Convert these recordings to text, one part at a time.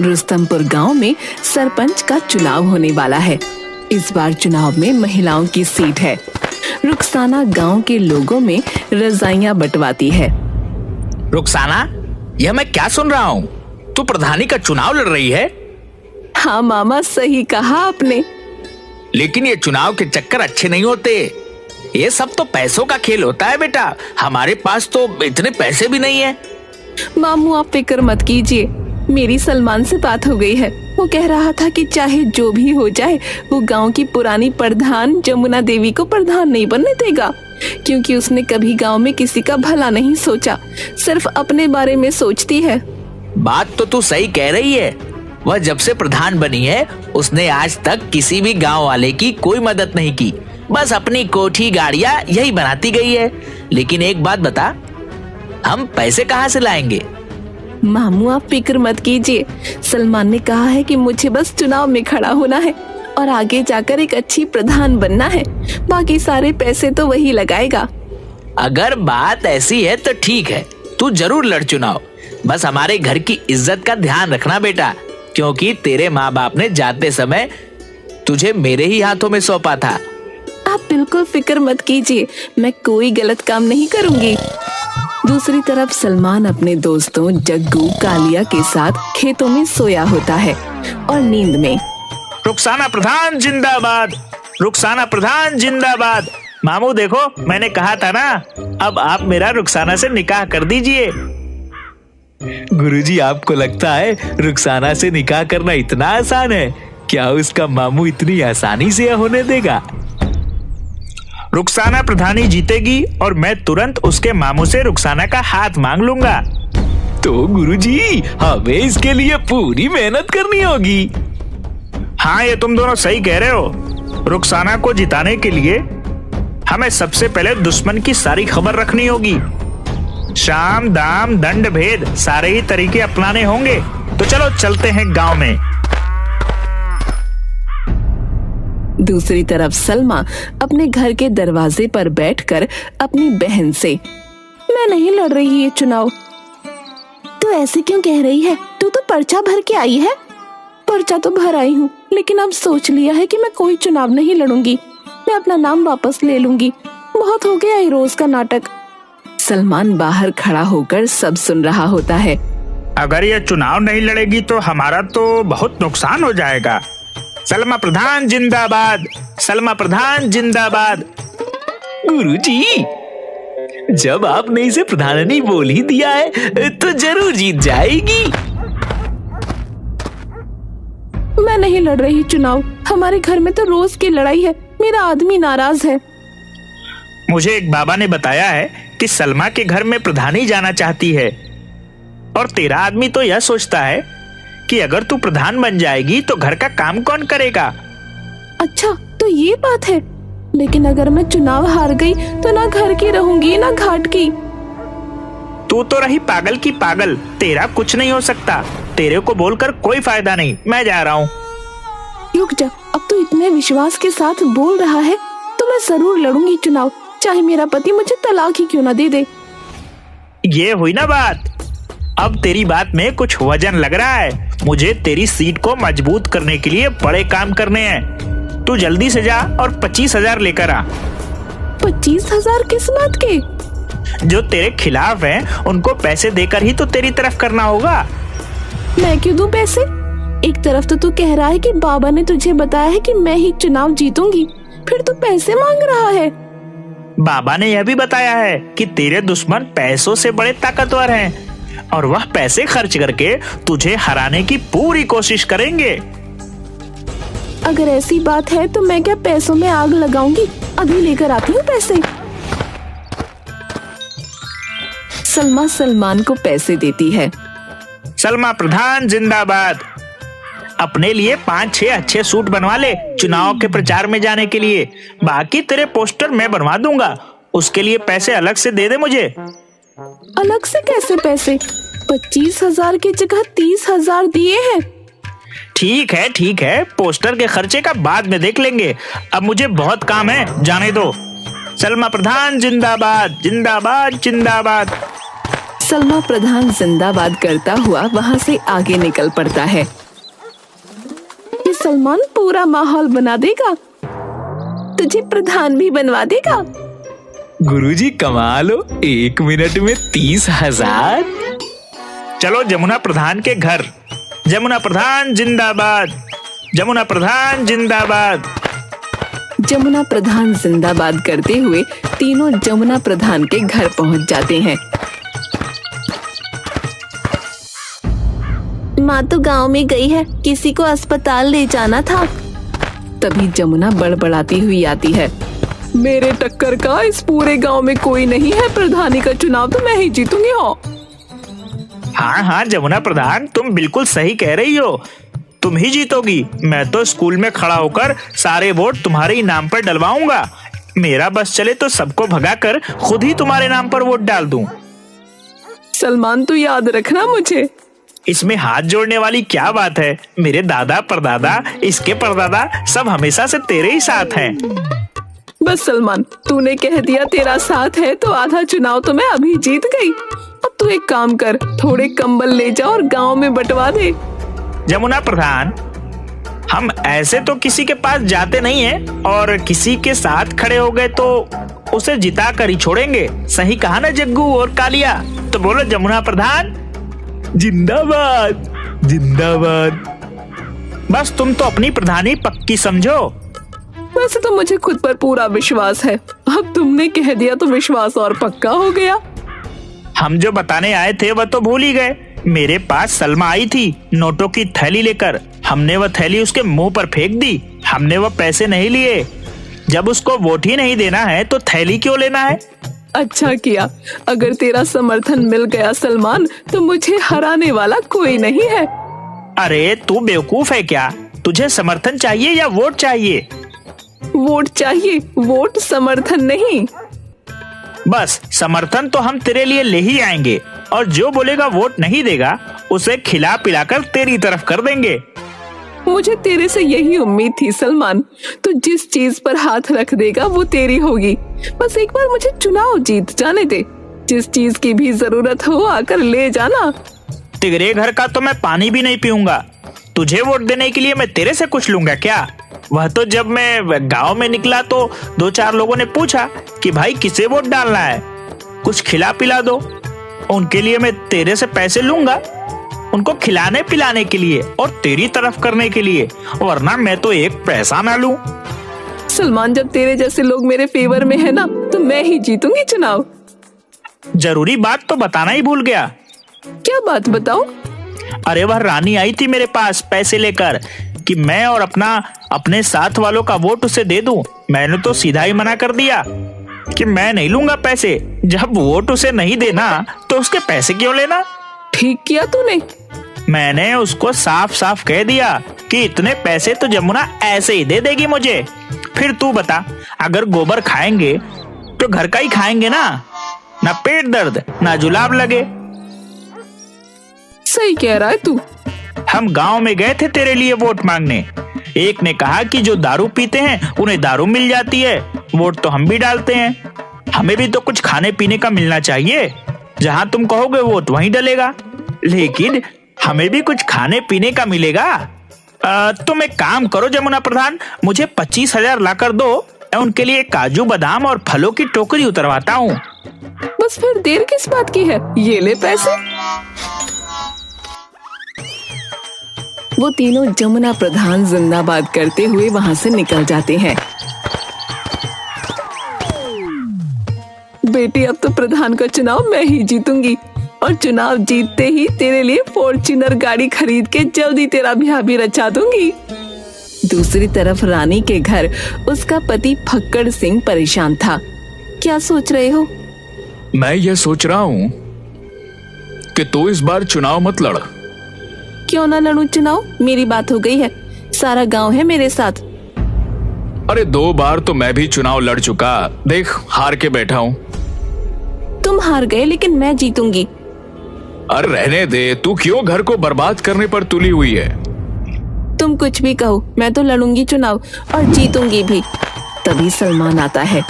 रुस्तमपुर गांव में सरपंच का चुनाव होने वाला है। इस बार चुनाव में महिलाओं की सीट है। रुखसाना गांव के लोगों में रजाइयां बंटवाती है। रुखसाना, यह मैं क्या सुन रहा हूँ? तू प्रधानी का चुनाव लड़ रही है? हाँ मामा, सही कहा आपने। लेकिन ये चुनाव के चक्कर अच्छे नहीं होते। ये सब तो पैसों का खेल होता है बेटा। हमारे पास तो इतने पैसे भी नहीं है। मामू, आप फिक्र मत कीजिए। मेरी सलमान से बात हो गई है। वो कह रहा था कि चाहे जो भी हो जाए वो गांव की पुरानी प्रधान जमुना देवी को प्रधान नहीं बनने देगा, क्योंकि उसने कभी गांव में किसी का भला नहीं सोचा, सिर्फ अपने बारे में सोचती है। बात तो तू सही कह रही है। वह जब से प्रधान बनी है उसने आज तक किसी भी गांव वाले की कोई मदद नहीं की, बस अपनी कोठी गाड़ियां यही बनाती गई है। लेकिन एक बात बता, हम पैसे कहाँ से लाएंगे? मामू, आप फिक्र मत कीजिए। सलमान ने कहा है कि मुझे बस चुनाव में खड़ा होना है और आगे जाकर एक अच्छी प्रधान बनना है। बाकी सारे पैसे तो वही लगाएगा। अगर बात ऐसी है तो ठीक है, तू जरूर लड़ चुनाव। बस हमारे घर की इज्जत का ध्यान रखना बेटा, क्योंकि तेरे माँ बाप ने जाते समय तुझे मेरे ही हाथों में सौंपा था। आप बिल्कुल फिक्र मत कीजिए, मैं कोई गलत काम नहीं करूंगी। दूसरी तरफ सलमान अपने दोस्तों जग्गू कालिया के साथ खेतों में सोया होता है और नींद में। रुखसाना प्रधान जिंदाबाद, रुखसाना प्रधान जिंदाबाद। मामू देखो, मैंने कहा था ना, अब आप मेरा रुखसाना से निकाह कर दीजिए। गुरुजी, आपको लगता है रुखसाना से निकाह करना इतना आसान है? क्या उसका मामू इतनी आसानी से होने देगा? रुखसाना प्रधानी जीतेगी और मैं तुरंत उसके मामू से रुखसाना का हाथ मांग लूंगा। तो गुरुजी, हमें इसके लिए पूरी मेहनत करनी होगी। हाँ, ये तुम दोनों सही कह रहे हो। रुखसाना को जिताने के लिए हमें सबसे पहले दुश्मन की सारी खबर रखनी होगी। शाम दाम दंड भेद सारे ही तरीके अपनाने होंगे। तो चलो चलते हैं गांव में। दूसरी तरफ सलमा अपने घर के दरवाजे पर बैठकर अपनी बहन से, मैं नहीं लड़ रही ये चुनाव। तू ऐसे क्यों कह रही है? तू तो पर्चा भर के आई है। पर्चा तो भर आई हूँ, लेकिन अब सोच लिया है कि मैं कोई चुनाव नहीं लड़ूंगी। मैं अपना नाम वापस ले लूंगी। बहुत हो गया ये रोज का नाटक। सलमान बाहर खड़ा होकर सब सुन रहा होता है। अगर ये चुनाव नहीं लड़ेगी तो हमारा तो बहुत नुकसान हो जाएगा। सलमा प्रधान जिंदाबाद, सलमा प्रधान जिंदाबाद। गुरुजी, जब आपने इसे प्रधानी बोल ही दिया है तो जरूर जीत जाएगी। मैं नहीं लड़ रही चुनाव। हमारे घर में तो रोज की लड़ाई है। मेरा आदमी नाराज है। मुझे एक बाबा ने बताया है कि सलमा के घर में प्रधानी जाना चाहती है, और तेरा आदमी तो यह सोचता है कि अगर तू प्रधान बन जाएगी तो घर का काम कौन करेगा। अच्छा, तो ये बात है। लेकिन अगर मैं चुनाव हार गई तो ना घर की रहूंगी ना घाट की। तू तो रही पागल की पागल। तेरा कुछ नहीं हो सकता। तेरे को बोलकर कोई फायदा नहीं। मैं जा रहा हूँ। रुक जा, अब तू इतने विश्वास के साथ बोल रहा है तो मैं जरूर लड़ूंगी चुनाव, चाहे मेरा पति मुझे तलाक ही क्यों ना दे दे। ये हुई ना बात। अब तेरी बात में कुछ वजन लग रहा है। मुझे तेरी सीट को मजबूत करने के लिए बड़े काम करने हैं। तू जल्दी से जा और 25,000 लेकर आ। 25,000 किस बात के? जो तेरे खिलाफ हैं, उनको पैसे देकर ही तो तेरी तरफ करना होगा। मैं क्यों दूं पैसे? एक तरफ तो तू कह रहा है कि बाबा ने तुझे बताया है कि मैं ही चुनाव जीतूंगी, फिर तू पैसे मांग रहा है। बाबा ने यह भी बताया है कि तेरे दुश्मन पैसों से बड़े ताकतवर हैं और वह पैसे खर्च करके तुझे हराने की पूरी कोशिश करेंगे। अगर ऐसी बात है तो मैं क्या पैसों में आग लगाऊंगी? अभी लेकर आती हूँ पैसे। सलमा सलमान को पैसे देती है। सलमा प्रधान जिंदाबाद। अपने लिए 5-6 अच्छे सूट बनवा ले चुनाव के प्रचार में जाने के लिए। बाकी तेरे पोस्टर मैं बनवा दूंगा। उसके लिए पैसे अलग से दे दे मुझे। अलग से कैसे पैसे? 25,000 की जगह 30,000 दिए हैं। ठीक है, पोस्टर के खर्चे का बाद में देख लेंगे। अब मुझे बहुत काम है, जाने दो। सलमा प्रधान जिंदाबाद, जिंदाबाद, जिंदाबाद। सलमा प्रधान जिंदाबाद करता हुआ वहां से आगे निकल पड़ता है। ये सलमान पूरा माहौल बना देगा, तुझे प्रधान भी बनवा देगा। गुरुजी कमाल हो, 1 मिनट में 30,000। चलो जमुना प्रधान के घर। जमुना प्रधान जिंदाबाद, जमुना प्रधान जिंदाबाद। जमुना प्रधान जिंदाबाद करते हुए तीनों जमुना प्रधान के घर पहुंच जाते हैं। माँ तो गांव में गई है, किसी को अस्पताल ले जाना था। तभी जमुना बड़बड़ाती हुई आती है। मेरे टक्कर का इस पूरे गांव में कोई नहीं है, प्रधानी का चुनाव तो मैं ही जीतूंगी। हो हाँ हाँ जमुना प्रधान, तुम बिल्कुल सही कह रही हो, तुम ही जीतोगी। मैं तो स्कूल में खड़ा होकर सारे वोट तुम्हारे ही नाम पर डलवाऊंगा। मेरा बस चले तो सबको भगाकर खुद ही तुम्हारे नाम पर वोट डाल दूं। सलमान तू याद रखना मुझे। इसमें हाथ जोड़ने वाली क्या बात है? मेरे दादा परदादा, इसके परदादा सब हमेशा से तेरे ही साथ हैं। बस सलमान, तूने कह दिया तेरा साथ है तो आधा चुनाव तो मैं अभी जीत गई। अब तू एक काम कर, थोड़े कंबल ले जा और गांव में बंटवा दे। जमुना प्रधान, हम ऐसे तो किसी के पास जाते नहीं हैं, और किसी के साथ खड़े हो गए तो उसे जिता कर ही छोड़ेंगे। सही कहा ना जग्गू और कालिया? तो बोलो जमुना प्रधान जिंदाबाद जिंदाबाद। बस तुम तो अपनी प्रधानी पक्की समझो। वैसे तो मुझे खुद पर पूरा विश्वास है, अब तुमने कह दिया तो विश्वास और पक्का हो गया। हम जो बताने आए थे वह तो भूल ही गए। मेरे पास सलमा आई थी नोटों की थैली लेकर, हमने वह थैली उसके मुंह पर फेंक दी। हमने वह पैसे नहीं लिए। जब उसको वोट ही नहीं देना है तो थैली क्यों लेना है? अच्छा किया, अगर तेरा समर्थन मिल गया सलमान तो मुझे हराने वाला कोई नहीं है। अरे तू बेवकूफ है क्या? तुझे समर्थन चाहिए या वोट चाहिए? वोट चाहिए, वोट समर्थन नहीं। बस समर्थन तो हम तेरे लिए ले ही आएंगे, और जो बोलेगा वोट नहीं देगा उसे खिला पिलाकर तेरी तरफ कर देंगे। मुझे तेरे से यही उम्मीद थी सलमान, तो जिस चीज पर हाथ रख देगा वो तेरी होगी। बस एक बार मुझे चुनाव जीत जाने दे, जिस चीज की भी जरूरत हो आकर ले जाना। तेरे घर का तो मैं पानी भी नहीं पीऊंगा। तुझे वोट देने के लिए मैं तेरे से कुछ लूंगा क्या? वह तो जब मैं गांव में निकला तो 2-4 लोगों ने पूछा कि भाई किसे वोट डालना है, कुछ खिला पिला दो। उनके लिए मैं तेरे से पैसे लूंगा, उनको खिलाने पिलाने के लिए और तेरी तरफ करने के लिए, वरना मैं तो एक पैसा ना लूं। सलमान, जब तेरे जैसे लोग मेरे फेवर में है ना तो मैं ही जीतूंगी चुनाव। जरूरी बात तो बताना ही भूल गया। क्या बात बताओ? अरे वह रानी आई थी मेरे पास पैसे लेकर कि मैं और अपने साथ वालों का वोट उसे दे दूं। मैंने तो सीधा ही मना कर दिया कि मैं नहीं लूंगा पैसे। जब वोट उसे नहीं देना तो उसके पैसे क्यों लेना? ठीक किया तूने। मैंने उसको साफ साफ कह दिया कि इतने पैसे तो जमुना ऐसे ही दे देगी मुझे। फिर तू बता, अगर गोबर खाएंगे तो घर का ही खाएंगे ना पेट दर्द ना जुलाब लगे। सही कह रहा है तू। हम गांव में गए थे तेरे लिए वोट मांगने। एक ने कहा कि जो दारू पीते हैं उन्हें दारू मिल जाती है, वोट तो हम भी डालते हैं, हमें भी तो कुछ खाने पीने का मिलना चाहिए। जहां तुम कहोगे वोट वहीं डलेगा, लेकिन हमें भी कुछ खाने पीने का मिलेगा। तुम एक काम करो जमुना प्रधान, मुझे 25,000 लाकर दो, मैं उनके लिए काजू बादाम और फलों की टोकरी उतरवाता हूँ। बस फिर देर किस बात की है, ये ले पैसे। वो तीनों जमुना प्रधान जिंदाबाद करते हुए वहां से निकल जाते हैं। बेटी, अब तो प्रधान का चुनाव मैं ही जीतूंगी, और चुनाव जीतते ही तेरे लिए फॉर्च्यूनर गाड़ी खरीद के जल्दी तेरा ब्याह भी रचा दूंगी। दूसरी तरफ रानी के घर उसका पति फक्कड़ सिंह परेशान था। क्या सोच रहे हो? मैं ये सोच रहा हूँ कि तू इस बार चुनाव मत लड़। क्यों ना लड़ूं चुनाव? मेरी बात हो गई है, सारा गांव है मेरे साथ। अरे 2 बार तो मैं भी चुनाव लड़ चुका, देख हार के बैठा हूँ। तुम हार गए लेकिन मैं जीतूंगी। अरे रहने दे, तू क्यों घर को बर्बाद करने पर तुली हुई है? तुम कुछ भी कहो, मैं तो लड़ूंगी चुनाव और जीतूंगी भी। तभी सलमान आता है।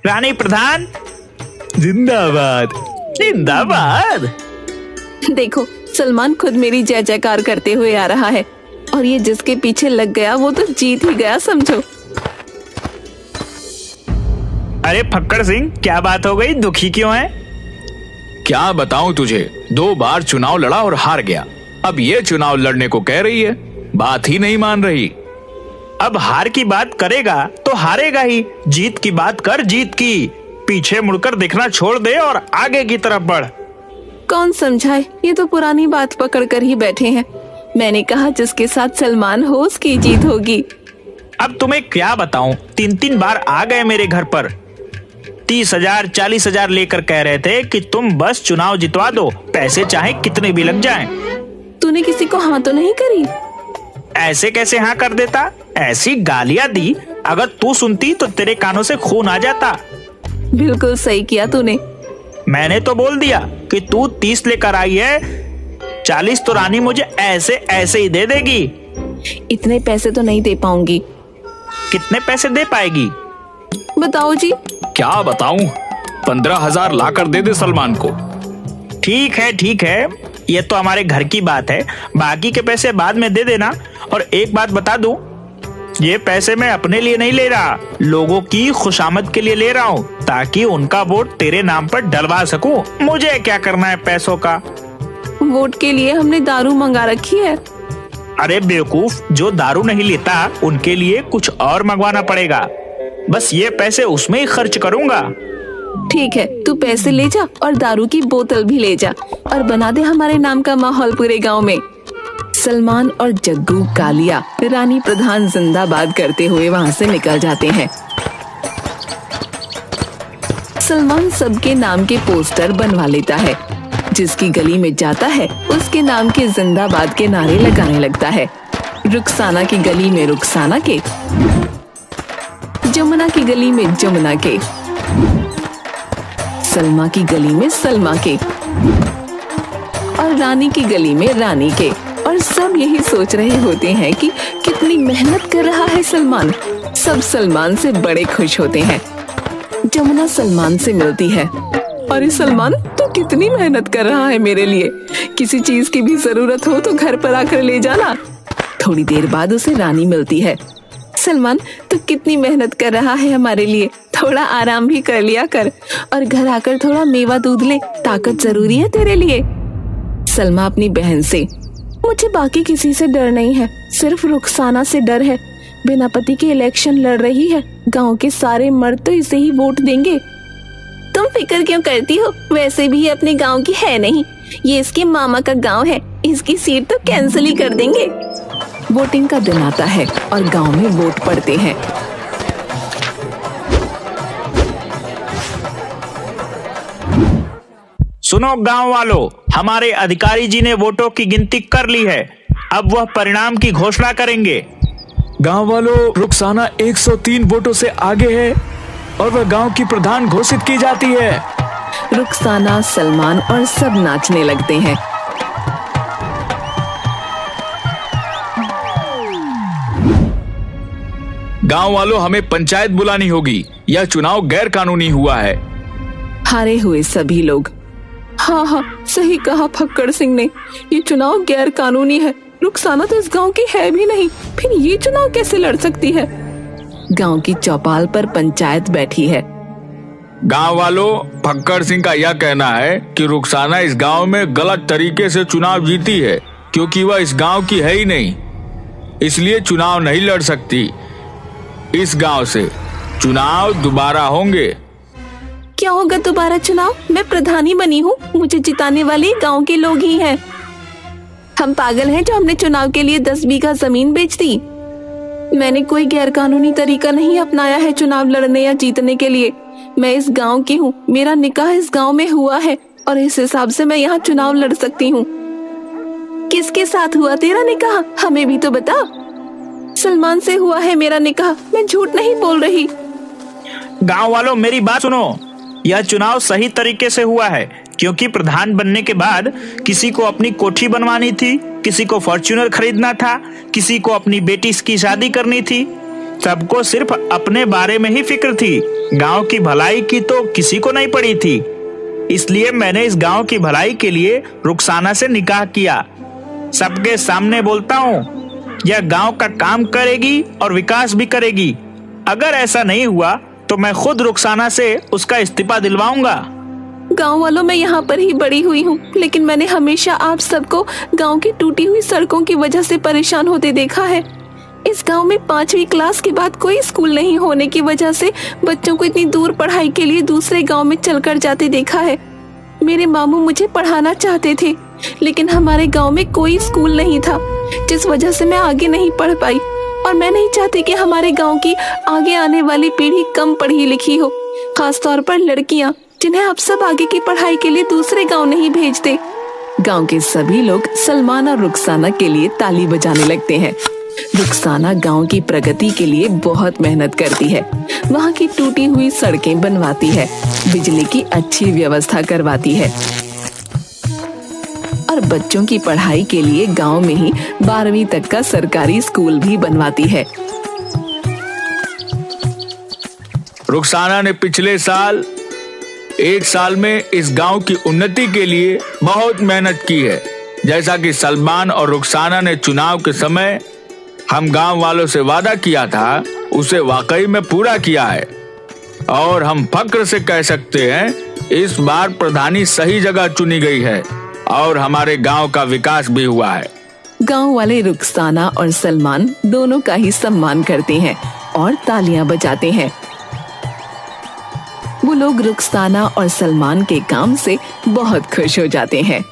रानी प्रधान, जिंदाबाद जिंदाबाद। देखो, सलमान खुद मेरी जय जयकार करते हुए आ रहा है और ये जिसके पीछे लग गया वो तो जीत ही गया समझो। अरे फक्कड़ सिंह, क्या बात हो गई? दुखी क्यों है? क्या बताऊं तुझे, 2 बार चुनाव लड़ा और हार गया। अब ये चुनाव लड़ने को कह रही है, बात ही नहीं मान रही। अब हार की बात करेगा तो हारेगा ही। जीत की बात कर, जीत की। पीछे मुड़कर देखना छोड़ दे और आगे की तरफ बढ़। कौन समझाए, ये तो पुरानी बात पकड़ कर ही बैठे हैं। मैंने कहा जिसके साथ सलमान हो उसकी जीत होगी। अब तुम्हें क्या बताऊं, 3 बार आ गए मेरे घर पर। 30,000 40,000 लेकर कह रहे थे कि तुम बस चुनाव जितवा दो, पैसे चाहे कितने भी लग जाएं। तूने किसी को हाँ तो नहीं करी? ऐसे कैसे हाँ कर देता? ऐसी गालियां दी, अगर तू सुनती तो तेरे कानों से खून आ जाता। बिल्कुल सही किया तूने। मैंने तो बोल दिया कि तू 30 लेकर आई है, 40 तो रानी मुझे ऐसे ऐसे ही दे देगी। इतने पैसे तो नहीं दे पाऊंगी। कितने पैसे दे पाएगी? बताओ जी। क्या बताऊं, 15,000 लाकर दे दे सलमान को। ठीक है, ये तो हमारे घर की बात है, बाकी के पैसे बाद में दे देना। और एक बात बता दूं, ये पैसे मैं अपने लिए नहीं ले रहा, लोगों की खुशामद के लिए ले रहा हूँ, ताकि उनका वोट तेरे नाम पर डलवा सकूं। मुझे क्या करना है पैसों का? वोट के लिए हमने दारू मंगा रखी है। अरे बेवकूफ, जो दारू नहीं लेता उनके लिए कुछ और मंगवाना पड़ेगा। बस ये पैसे उसमें ही खर्च करूंगा। ठीक है, तू पैसे ले जा और दारू की बोतल भी ले जा और बना दे हमारे नाम का माहौल पूरे गांव में। सलमान और जग्गू कालिया रानी प्रधान जिंदाबाद करते हुए वहां से निकल जाते हैं। सलमान सबके नाम के पोस्टर बनवा लेता है। जिसकी गली में जाता है उसके नाम के जिंदाबाद के नारे लगाने लगता है। रुखसाना की गली में रुखसाना के, जमुना की गली में जमुना के, सलमा की गली में सलमा के और रानी की गली में रानी के। और सब यही सोच रहे होते हैं कि कितनी मेहनत कर रहा है सलमान। सब सलमान से बड़े खुश होते हैं। जमुना सलमान से मिलती है। अरे सलमान, तू कितनी मेहनत कर रहा है मेरे लिए, किसी चीज की भी जरूरत हो तो घर पर आकर ले जाना। थोड़ी देर बाद उसे रानी मिलती है। सलमान, तू कितनी मेहनत कर रहा है हमारे लिए, थोड़ा आराम भी कर लिया कर और घर आकर थोड़ा मेवा दूध ले, ताकत जरूरी है तेरे लिए। सलमा अपनी बहन से, मुझे बाकी किसी से डर नहीं है, सिर्फ रुखसाना से डर है। बिना पति के इलेक्शन लड़ रही है, गांव के सारे मर्द तो इसे ही वोट देंगे। तुम फिक्र क्यों करती हो, वैसे भी ये अपने गांव की है नहीं, ये इसके मामा का गांव है, इसकी सीट तो कैंसिल ही कर देंगे। वोटिंग का दिन आता है और गांव में वोट पड़ते हैं। सुनो गांव वालों, हमारे अधिकारी जी ने वोटों की गिनती कर ली है, अब वह परिणाम की घोषणा करेंगे। गांव वालों, रुखसाना 103 वोटों से आगे है और वह गांव की प्रधान घोषित की जाती है। रुखसाना, सलमान और सब नाचने लगते हैं। गांव वालों, हमें पंचायत बुलानी होगी, यह चुनाव गैर कानूनी हुआ है। हारे हुए सभी लोग, हाँ, सही कहा फक्कड़ सिंह ने, ये चुनाव गैर कानूनी है। रुखसाना तो इस गांव की है भी नहीं, फिर ये चुनाव कैसे लड़ सकती है? गांव की चौपाल पर पंचायत बैठी है। गांव वालों, फक्कड़ सिंह का यह कहना है कि रुखसाना इस गांव में गलत तरीके से चुनाव जीती है, क्योंकि वह इस गांव की है ही नहीं, इसलिए चुनाव नहीं लड़ सकती। इस गांव से चुनाव दोबारा होंगे। क्या होगा दोबारा चुनाव? मैं प्रधानी बनी हूँ, मुझे जिताने वाले गांव के लोग ही हैं। हम पागल हैं जो हमने चुनाव के लिए 10 बीघा जमीन बेच दी। मैंने कोई गैरकानूनी तरीका नहीं अपनाया है चुनाव लड़ने या जीतने के लिए। मैं इस गांव की हूँ, मेरा निकाह इस गांव में हुआ है और इस हिसाब से मैं यहाँ चुनाव लड़ सकती हूँ। किसके साथ हुआ तेरा निकाह, हमें भी तो बता। सलमान से हुआ है मेरा निकाह, मैं झूठ नहीं बोल रही। गांव वालों, मेरी बात सुनो, यह चुनाव सही तरीके से हुआ है, क्योंकि प्रधान बनने के बाद किसी को अपनी कोठी बनवानी थी, किसी को फॉर्च्यूनर खरीदना था, किसी को अपनी बेटी की शादी करनी थी। सबको सिर्फ अपने बारे में ही फिक्र थी, गांव की भलाई की तो किसी को नहीं पड़ी थी। इसलिए मैंने इस गांव की भलाई के लिए रुखसाना से निकाह किया। सबके सामने बोलता हूँ, यह गांव का काम करेगी और विकास भी करेगी। अगर ऐसा नहीं हुआ तो मैं खुद रुखसाना से उसका इस्तीफा दिलवाऊंगा। गांव वालों, मैं यहाँ पर ही बड़ी हुई हूँ, लेकिन मैंने हमेशा आप सबको गांव की टूटी हुई सड़कों की वजह से परेशान होते देखा है। इस गांव में 5वीं क्लास के बाद कोई स्कूल नहीं होने की वजह से बच्चों को इतनी दूर पढ़ाई के लिए दूसरे गांव में चलकर जाते देखा है। मेरे मामू मुझे पढ़ाना चाहते थे, लेकिन हमारे गांव में कोई स्कूल नहीं था, जिस वजह से मैं आगे नहीं पढ़ पाई। और मैं नहीं चाहती कि हमारे गांव की आगे आने वाली पीढ़ी कम पढ़ी लिखी हो, खास तौर पर लड़कियां, जिन्हें आप सब आगे की पढ़ाई के लिए दूसरे गांव नहीं भेजते। गांव के सभी लोग सलमान और रुखसाना के लिए ताली बजाने लगते हैं। रुखसाना गांव की प्रगति के लिए बहुत मेहनत करती है। वहाँ की टूटी हुई सड़कें बनवाती है, बिजली की अच्छी व्यवस्था करवाती है और बच्चों की पढ़ाई के लिए गांव में ही 12वीं तक का सरकारी स्कूल भी बनवाती है। रुखसाना ने पिछले साल 1 साल में इस गांव की उन्नति के लिए बहुत मेहनत की है। जैसा कि सलमान और रुखसाना ने चुनाव के समय हम गांव वालों से वादा किया था, उसे वाकई में पूरा किया है। और हम फक्र से कह सकते हैं, इस बार प्रधानी सही जगह चुनी गई है और हमारे गांव का विकास भी हुआ है। गांव वाले रुखसाना और सलमान दोनों का ही सम्मान करते हैं और तालियां बजाते हैं। वो लोग रुखसाना और सलमान के काम से बहुत खुश हो जाते हैं।